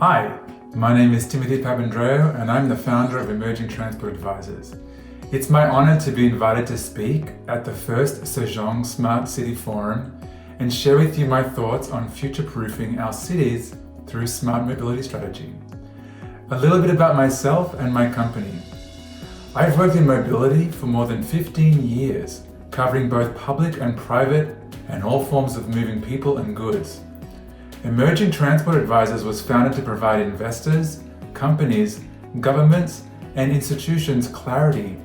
Hi, my name is Papandrau and I'm the founder of Emerging Transport Advisors. It's my honor to be invited to speak at the first Sejong Smart City Forum and share with you my thoughts on future-proofing our cities through smart mobility strategy. A little bit about myself and my company. I've worked in mobility for more than 15 years, covering both public and private and all forms of moving people and goods. Emerging Transport Advisors was founded to provide investors, companies, governments, and institutions clarity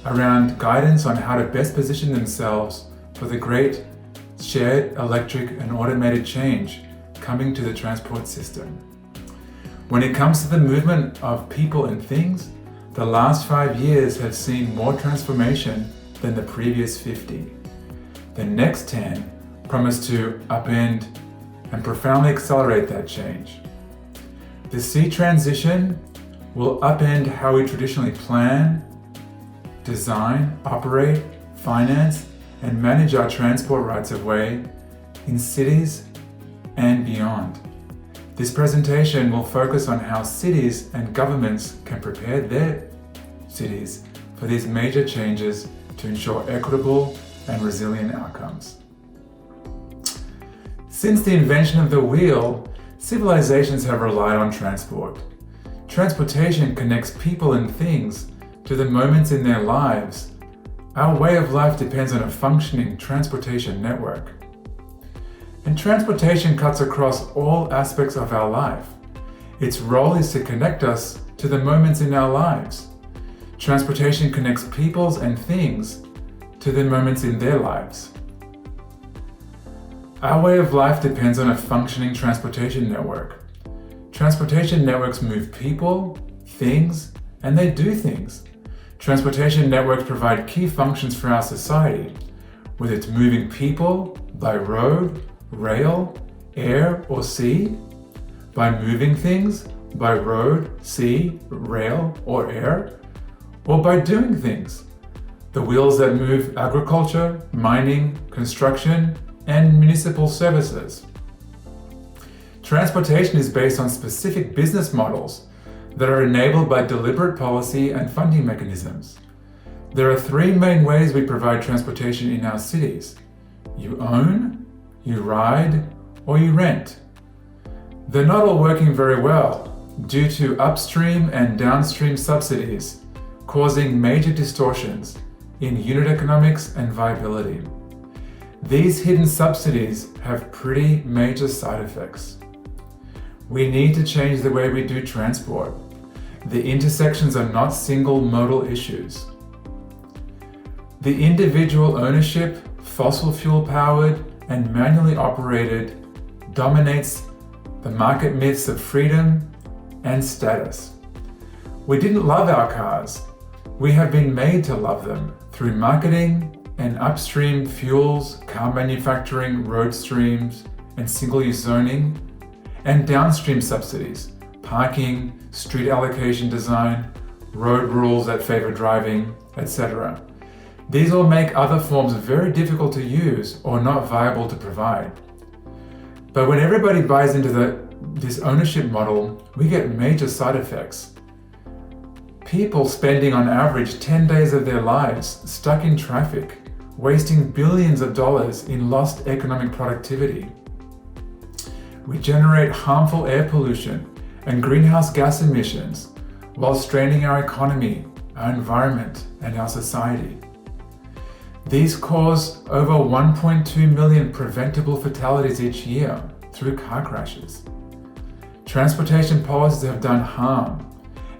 around guidance on how to best position themselves for the great shared, electric, and automated change coming to the transport system. When it comes to the movement of people and things, the last 5 years have seen more transformation than the previous 50. The next 10 promise to upend and profoundly accelerate that change. The sea transition will upend how we traditionally plan, design, operate, finance, and manage our transport rights of way in cities and beyond. This presentation will focus on how cities and governments can prepare their cities for these major changes to ensure equitable and resilient outcomes. Since the invention of the wheel, civilizations have relied on transport. Transportation connects people and things to the moments in their lives. Our way of life depends on a functioning transportation network. And transportation cuts across all aspects of our life. Its role is to connect us to the moments in our lives. Transportation connects peoples and things to the moments in their lives. Our way of life depends on a functioning transportation network. Transportation networks move people, things, and they do things. Transportation networks provide key functions for our society, whether it's moving people by road, rail, air, or sea, by moving things by road, sea, rail, or air, or by doing things. The wheels that move agriculture, mining, construction, and municipal services. Transportation is based on specific business models that are enabled by deliberate policy and funding mechanisms. There are 3 main ways we provide transportation in our cities. You own, you ride, or you rent. They're not all working very well due to upstream and downstream subsidies, causing major distortions in unit economics and viability. These hidden subsidies have pretty major side effects. We need to change the way we do transport. The intersections are not single modal issues. The individual ownership, fossil fuel powered and manually operated, dominates the market myths of freedom and status. We didn't love our cars. We have been made to love them through marketing and upstream fuels, car manufacturing, road streams, and single-use zoning, and downstream subsidies, parking, street allocation design, road rules that favor driving, etc. These all make other forms very difficult to use or not viable to provide. But when everybody buys into this ownership model, we get major side effects. People spending on average 10 days of their lives stuck in traffic, wasting billions of dollars in lost economic productivity. We generate harmful air pollution and greenhouse gas emissions while straining our economy, our environment, and our society. These cause over 1.2 million preventable fatalities each year through car crashes. Transportation policies have done harm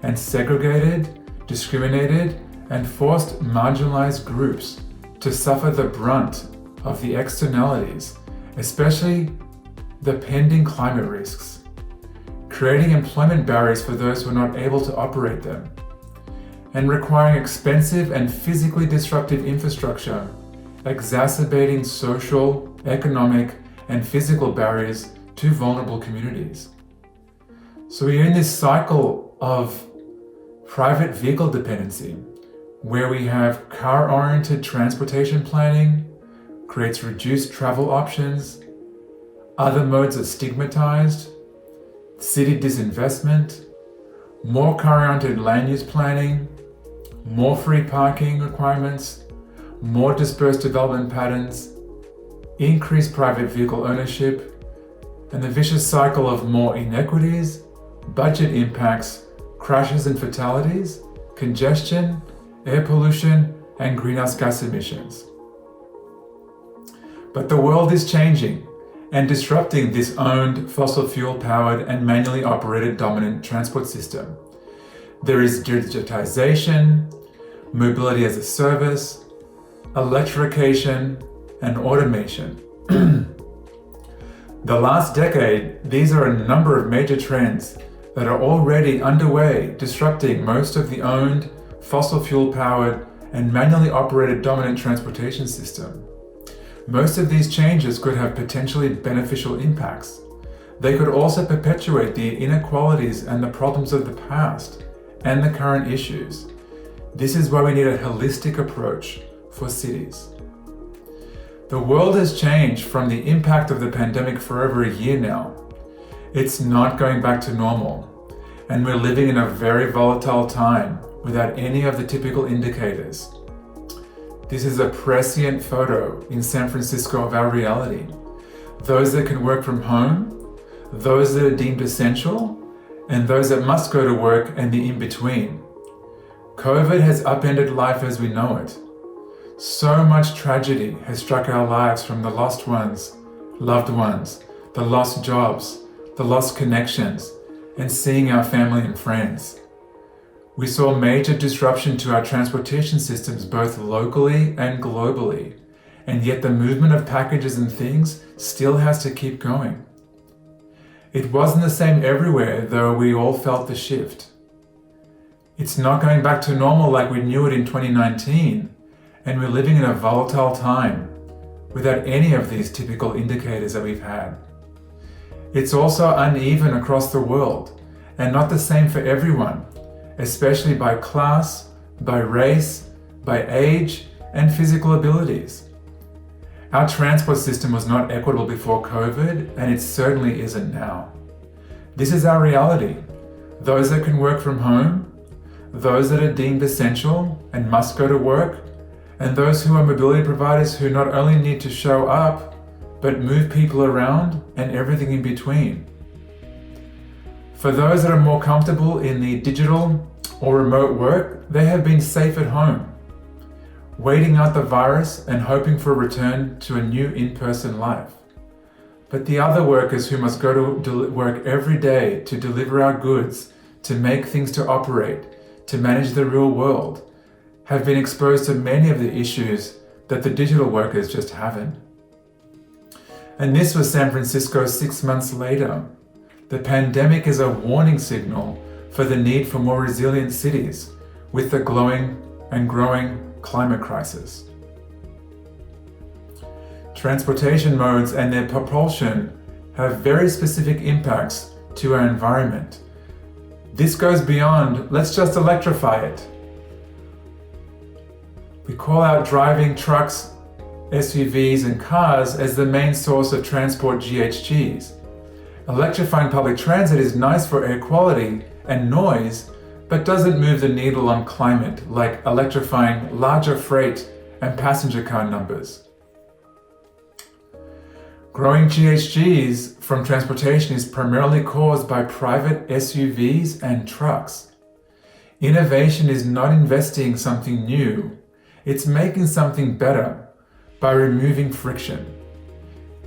and segregated, discriminated, and forced marginalized groups to suffer the brunt of the externalities, especially the pending climate risks, creating employment barriers for those who are not able to operate them, and requiring expensive and physically disruptive infrastructure, exacerbating social, economic, and physical barriers to vulnerable communities. So we are in this cycle of private vehicle dependency, where we have car-oriented transportation planning, creates reduced travel options, other modes are stigmatized, city disinvestment, more car-oriented land use planning, more free parking requirements, more dispersed development patterns, increased private vehicle ownership, and the vicious cycle of more inequities, budget impacts, crashes and fatalities, congestion, air pollution, and greenhouse gas emissions. But the world is changing and disrupting this owned, fossil fuel-powered and manually operated dominant transport system. There is digitization, mobility as a service, electrification, and automation. The last decade, these are a number of major trends that are already underway, disrupting most of the owned, fossil fuel-powered, and manually operated dominant transportation system. Most of these changes could have potentially beneficial impacts. They could also perpetuate the inequalities and the problems of the past and the current issues. This is why we need a holistic approach for cities. The world has changed from the impact of the pandemic for over a year now. It's not going back to normal, and we're living in a very volatile time without any of the typical indicators. This is a prescient photo in San Francisco of our reality. Those that can work from home, those that are deemed essential, and those that must go to work and the in-between. COVID has upended life as we know it. So much tragedy has struck our lives, from the lost ones, loved ones, the lost jobs, the lost connections, and seeing our family and friends. We saw major disruption to our transportation systems both locally and globally, and yet the movement of packages and things still has to keep going. It wasn't the same everywhere, though we all felt the shift. It's not going back to normal like we knew it in 2019, and we're living in a volatile time without any of these typical indicators that we've had. It's also uneven across the world and not the same for everyone, especially by class, by race, by age, and physical abilities. Our transport system was not equitable before COVID, and it certainly isn't now. This is our reality. Those that can work from home, those that are deemed essential and must go to work, and those who are mobility providers who not only need to show up, but move people around and everything in between. For those that are more comfortable in the digital or remote work, they have been safe at home, waiting out the virus and hoping for a return to a new in-person life. But the other workers who must go to work every day to deliver our goods, to make things to operate, to manage the real world, have been exposed to many of the issues that the digital workers just haven't. And this was San Francisco 6 months later. The pandemic is a warning signal for the need for more resilient cities with the glowing and growing climate crisis. Transportation modes and their propulsion have very specific impacts to our environment. This goes beyond, let's just electrify it. We call out driving trucks, SUVs, and cars as the main source of transport GHGs. Electrifying public transit is nice for air quality and noise, but doesn't move the needle on climate like electrifying larger freight and passenger car numbers. Growing GHGs from transportation is primarily caused by private SUVs and trucks. Innovation is not investing something new. It's making something better by removing friction,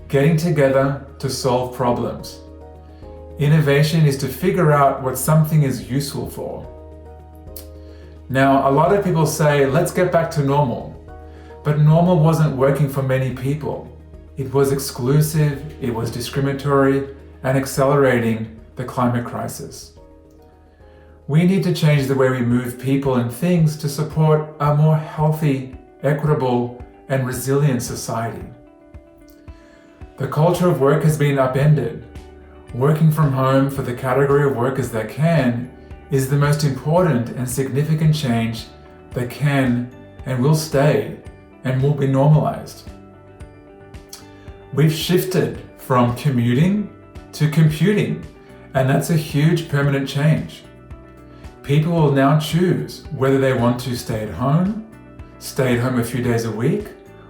getting together to solve problems. Innovation is to figure out what something is useful for. Now, a lot of people say, let's get back to normal. But normal wasn't working for many people. It was exclusive, it was discriminatory, and accelerating the climate crisis. We need to change the way we move people and things to support a more healthy, equitable, and resilient society. The culture of work has been upended. Working from home for the category of workers that can is the most important and significant change that can and will stay and will be normalized. We've shifted from commuting to computing, And that's a huge permanent change. People will now choose whether they want to stay at home a few days a week,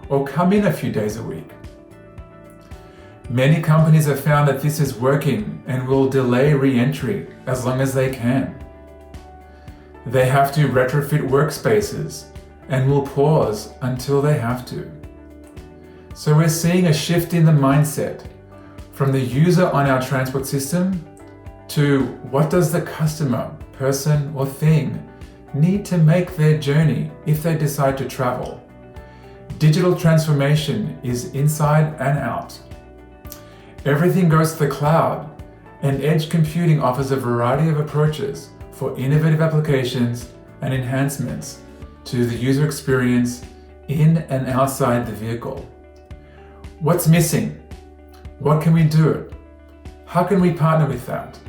or come in a few days a week. Many companies have found that this is working and will delay re-entry as long as they can. They have to retrofit workspaces and will pause until they have to. So we're seeing a shift in the mindset from the user on our transport system to what does the customer, person or thing need to make their journey if they decide to travel. Digital transformation is inside and out. Everything goes to the cloud, and edge computing offers a variety of approaches for innovative applications and enhancements to the user experience in and outside the vehicle. What's missing? What can we do? How can we partner with that?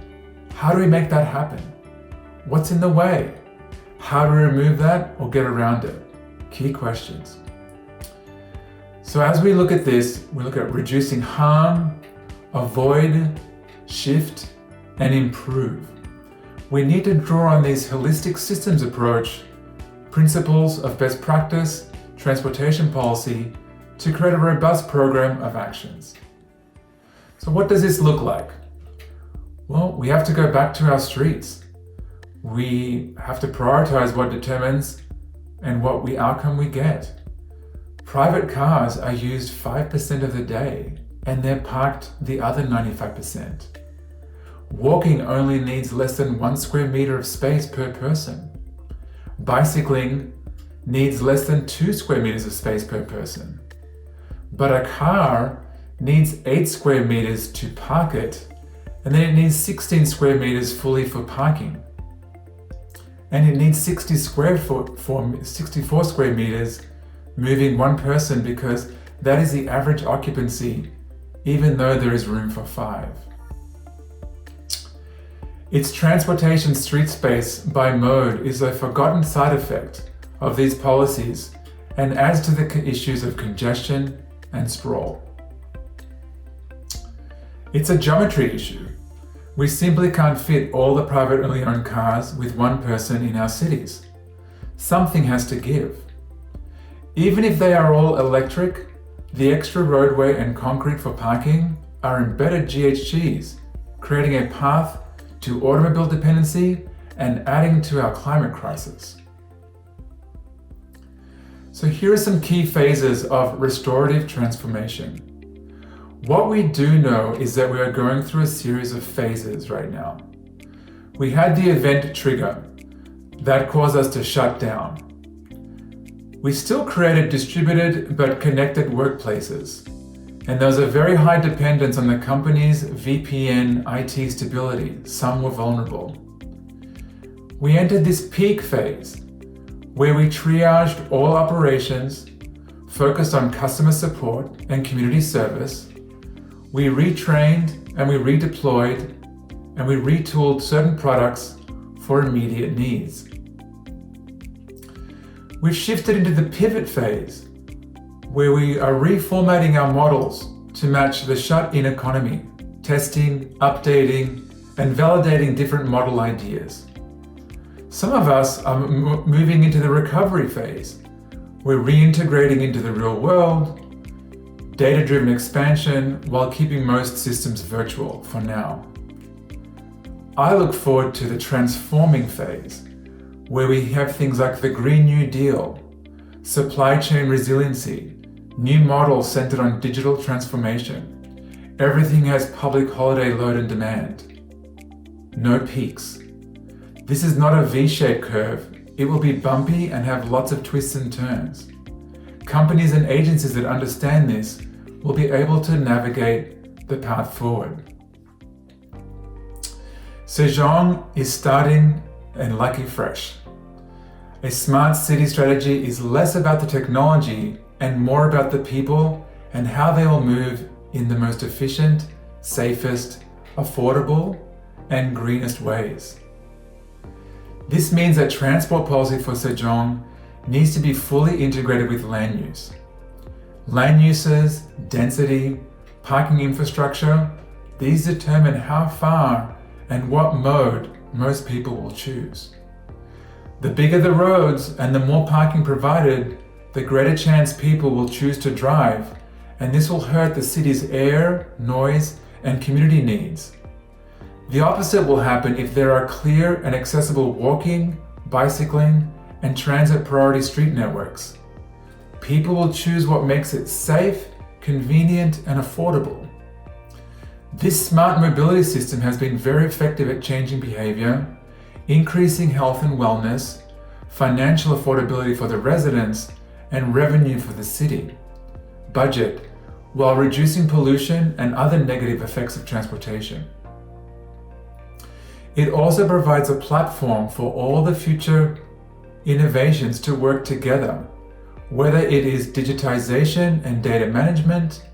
How do we make that happen? What's in the way? How do we remove that or get around it? Key questions. So as we look at this, we look at reducing harm, avoid, shift, and improve. We need to draw on these holistic systems approach, principles of best practice, transportation policy, to create a robust program of actions. So what does this look like? Well, we have to go back to our streets. We have to prioritize what determines and what outcome we get. Private cars are used 5% of the day, and they're parked the other 95%. Walking only needs less than 1 square meter of space per person. Bicycling needs less than 2 square meters of space per person. But a car needs 8 square meters to park it, and then it needs 16 square meters fully for parking. And it needs 64 square meters moving one person, because that is the average occupancy, even though there is room for 5. Its transportation street space by mode is a forgotten side effect of these policies and adds to the issues of congestion and sprawl. It's a geometry issue. We simply can't fit all the privately owned cars with one person in our cities. Something has to give. Even if they are all electric, the extra roadway and concrete for parking are embedded GHGs, creating a path to automobile dependency and adding to our climate crisis. So here are some key phases of restorative transformation. What we do know is that we are going through a series of phases right now. We had the event trigger that caused us to shut down. We still created distributed but connected workplaces, and there was a very high dependence on the company's VPN IT stability. Some were vulnerable. We entered this peak phase where we triaged all operations, focused on customer support and community service. We retrained and we redeployed and we retooled certain products for immediate needs. We've shifted into the pivot phase, where we are reformatting our models to match the shut-in economy, testing, updating, and validating different model ideas. Some of us are moving into the recovery phase. We're reintegrating into the real world, data-driven expansion, while keeping most systems virtual for now. I look forward to the transforming phase, where we have things like the Green New Deal, supply chain resiliency, new models centered on digital transformation. Everything has public holiday load and demand. No peaks. This is not a V-shaped curve. It will be bumpy and have lots of twists and turns. Companies and agencies that understand this will be able to navigate the path forward. Sejong is starting and lucky fresh. A smart city strategy is less about the technology and more about the people and how they will move in the most efficient, safest, affordable, and greenest ways. This means that transport policy for Sejong needs to be fully integrated with land use. Land uses, density, parking infrastructure, these determine how far and what mode most people will choose. The bigger the roads and the more parking provided, the greater chance people will choose to drive, and this will hurt the city's air, noise, and community needs. The opposite will happen if there are clear and accessible walking, bicycling, and transit priority street networks. People will choose what makes it safe, convenient, and affordable. This smart mobility system has been very effective at changing behavior, increasing health and wellness, financial affordability for the residents, and revenue for the city budget, while reducing pollution and other negative effects of transportation. It also provides a platform for all the future innovations to work together, whether it is digitization and data management,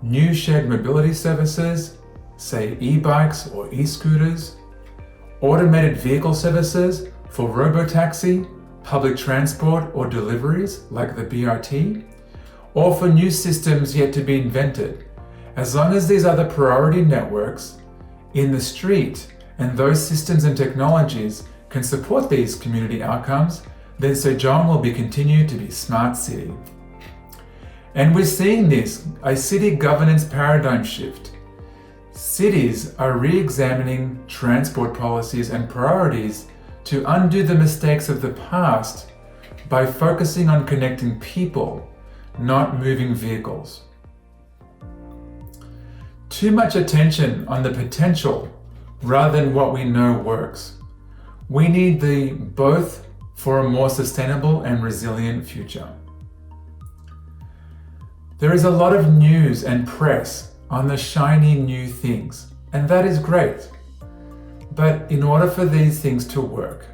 new shared mobility services, say e-bikes or e-scooters, automated vehicle services for robotaxi, public transport or deliveries like the BRT, or for new systems yet to be invented. As long as these are the priority networks in the street and those systems and technologies can support these community outcomes, then Sejong will be continued to be smart city. And we're seeing this, a city governance paradigm shift. Cities are re-examining transport policies and priorities to undo the mistakes of the past by focusing on connecting people, not moving vehicles. Too much attention on the potential rather than what we know works. We need the both for a more sustainable and resilient future. There is a lot of news and press on the shiny new things, and that is great. But in order for these things to work,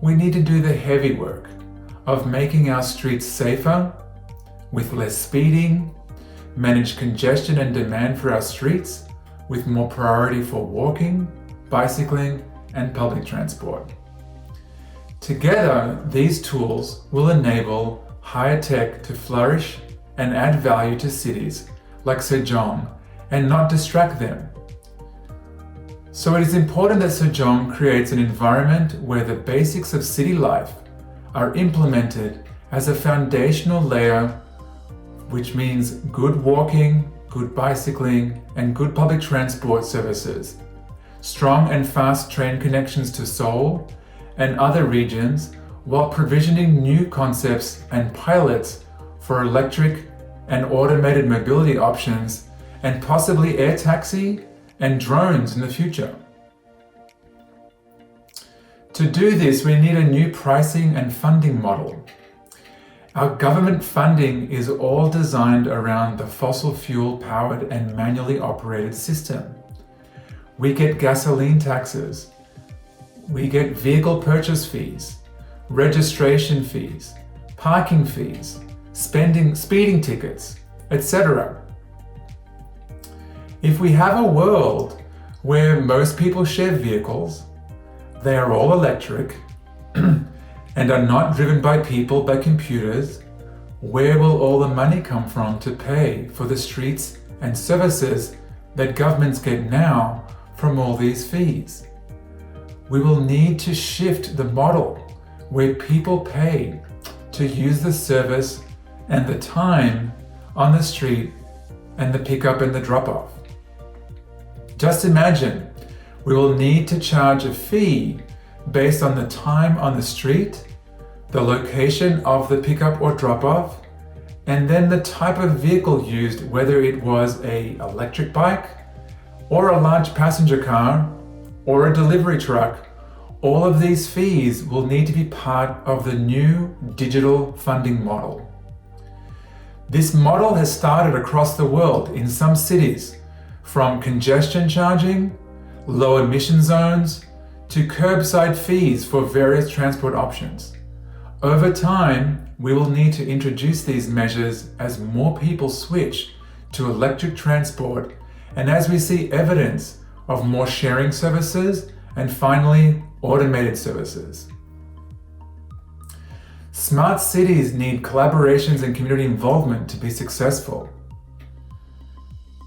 we need to do the heavy work of making our streets safer, with less speeding, manage congestion and demand for our streets, with more priority for walking, bicycling, and public transport. Together, these tools will enable higher tech to flourish and add value to cities like Sejong and not distract them. So it is important that Sejong creates an environment where the basics of city life are implemented as a foundational layer, which means good walking, good bicycling, and good public transport services, strong and fast train connections to Seoul and other regions, while provisioning new concepts and pilots for electric and automated mobility options, and possibly air taxi and drones in the future. To do this, we need a new pricing and funding model. Our government funding is all designed around the fossil fuel powered and manually operated system. We get gasoline taxes, we get vehicle purchase fees, registration fees, parking fees, speeding tickets, etc. If we have a world where most people share vehicles, they are all electric, and are not driven by people but computers, where will all the money come from to pay for the streets and services that governments get now from all these fees? We will need to shift the model where people pay to use the service and the time on the street and the pickup and the drop-off. Just imagine, we will need to charge a fee based on the time on the street, the location of the pickup or drop-off, and then the type of vehicle used, whether it was an electric bike or a large passenger car or a delivery truck. All of these fees will need to be part of the new digital funding model. This model has started across the world in some cities, from congestion charging, low emission zones, to curbside fees for various transport options. Over time, we will need to introduce these measures as more people switch to electric transport and as we see evidence of more sharing services and finally, automated services. Smart cities need collaborations and community involvement to be successful.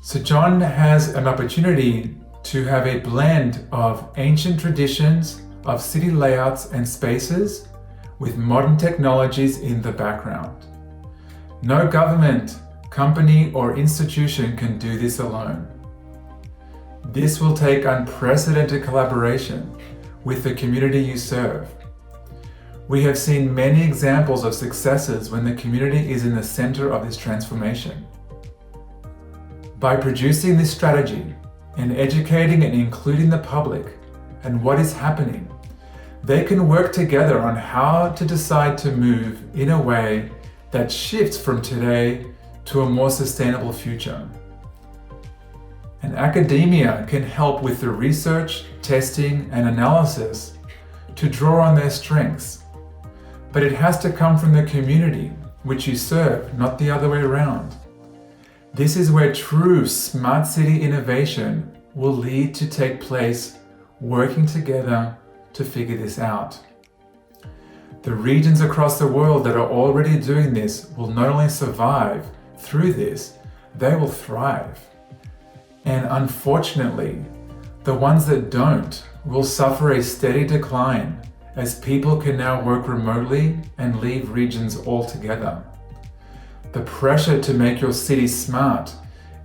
Sejong has an opportunity to have a blend of ancient traditions of city layouts and spaces with modern technologies in the background. No government, company, or institution can do this alone. This will take unprecedented collaboration with the community you serve. We have seen many examples of successes when the community is in the center of this transformation. By producing this strategy and educating and including the public and what is happening, they can work together on how to decide to move in a way that shifts from today to a more sustainable future. And academia can help with the research, testing, and analysis to draw on their strengths. But it has to come from the community which you serve, not the other way around. This is where true smart city innovation will lead to take place, working together to figure this out. The regions across the world that are already doing this will not only survive through this, they will thrive. And unfortunately, the ones that don't will suffer a steady decline as people can now work remotely and leave regions altogether. The pressure to make your city smart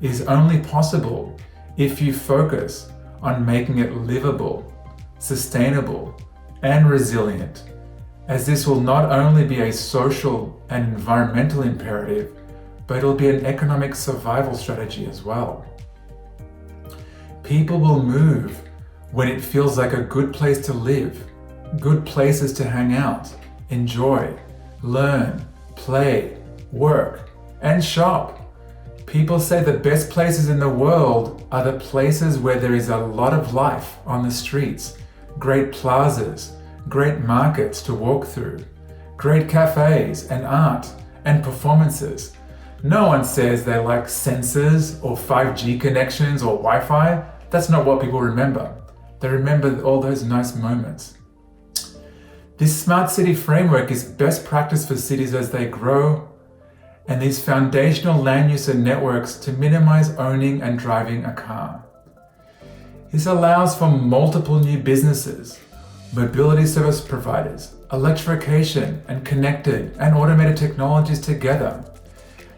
is only possible if you focus on making it livable, sustainable, and resilient, as this will not only be a social and environmental imperative, but it'll be an economic survival strategy as well. People will move when it feels like a good place to live, good places to hang out, enjoy, learn, play, work, and shop. People say the best places in the world are the places where there is a lot of life on the streets, great plazas, great markets to walk through, great cafes and art and performances. No one says they like sensors or 5G connections or Wi-Fi. That's not what people remember. They remember all those nice moments. This smart city framework is best practice for cities as they grow, and these foundational land use and networks to minimize owning and driving a car. This allows for multiple new businesses, mobility service providers, electrification, and connected and automated technologies together.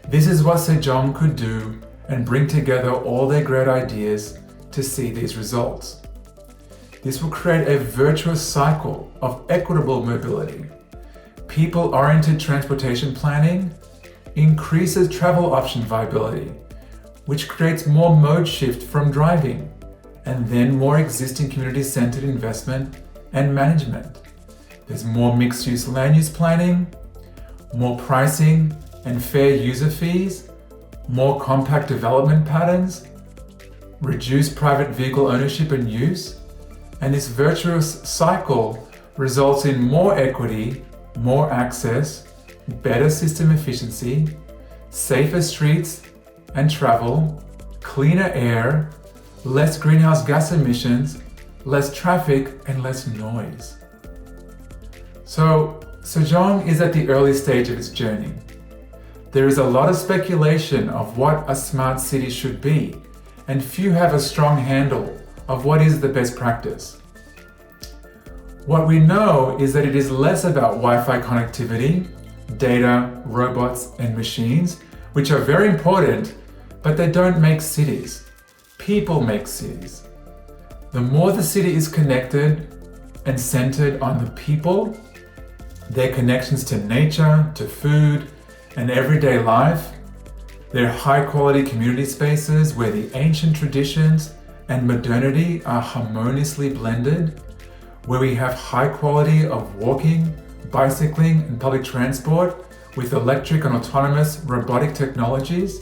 This is what Sejong could do and bring together all their great ideas to see these results. This will create a virtuous cycle of equitable mobility. People-oriented transportation planning increases travel option viability, which creates more mode shift from driving, and then more existing community-centered investment and management. There's more mixed-use land use planning, more pricing and fair user fees, more compact development patterns, reduced private vehicle ownership and use, and this virtuous cycle results in more equity, more access, better system efficiency, safer streets and travel, cleaner air, less greenhouse gas emissions, less traffic, and less noise. So, Sejong is at the early stage of its journey. There is a lot of speculation of what a smart city should be, and few have a strong handle of what is the best practice. What we know is that it is less about Wi-Fi connectivity, data, robots, and machines, which are very important, but they don't make cities. People make cities. The more the city is connected and centered on the people, their connections to nature, to food, and everyday life, their high-quality community spaces where the ancient traditions and modernity are harmoniously blended, where we have high quality of walking, bicycling, and public transport with electric and autonomous robotic technologies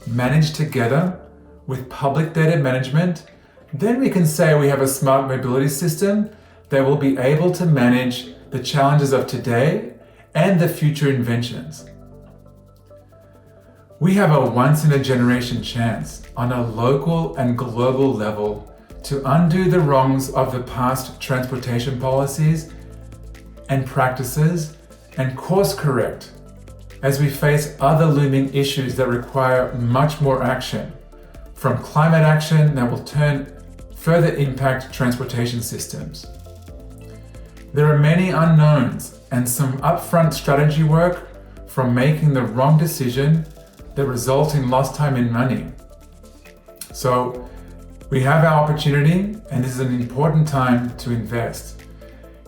managed together with public data management, then we can say we have a smart mobility system that will be able to manage the challenges of today and the future inventions. We have a once-in-a-generation chance on a local and global level to undo the wrongs of the past transportation policies and practices and course correct as we face other looming issues that require much more action, from climate action that will turn further impact transportation systems. There are many unknowns and some upfront strategy work from making the wrong decision that result in lost time and money. So we have our opportunity, and this is an important time to invest.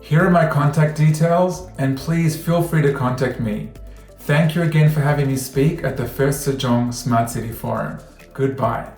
Here are my contact details, and please feel free to contact me. Thank you again for having me speak at the First Sejong Smart City Forum. Goodbye.